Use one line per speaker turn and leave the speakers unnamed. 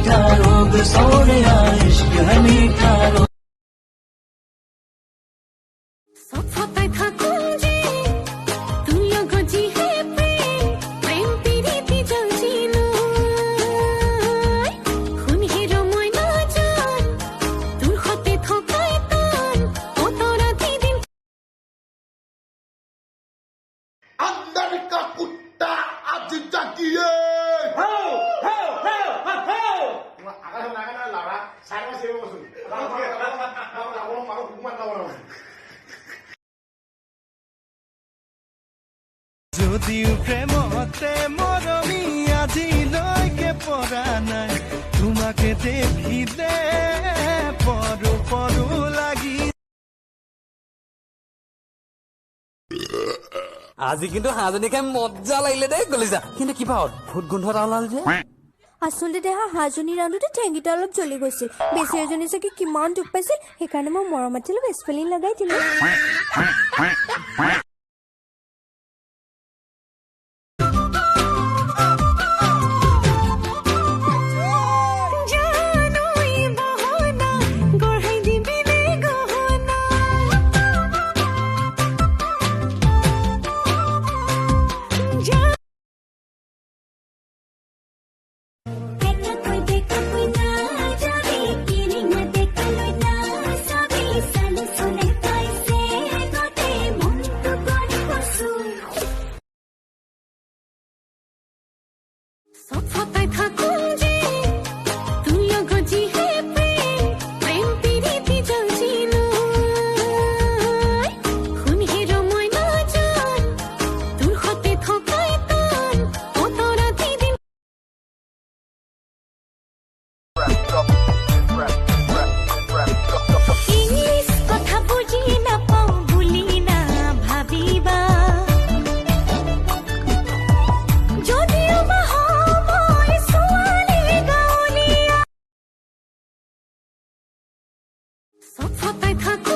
मीठा रोग सोनिया इश्क है मीठा रोग
अंदर का कुत्ता आज जागिए
যদিও প্রেমতে মরমি আজিলৈকে পৰা নাই তোমাকে দেখিলে পৰো পৰো লাগি
আজি কিন্তু হাঁহজনী খাই মজা লাগিলে দেই গলিজা কিন্তু কিবা অদ্ভুত গোন্ধ এটা ওলাল যে
আচলতে দেহা হাঁহজনী ৰান্ধোতে ঠেংগিটা অলপ জ্বলি গৈছিল বেছি এজনী চাগে কিমান দুখ পাইছিল সেইকাৰণে মই মৰমত অলপ স্পেলিং লগাই দিলোঁ সব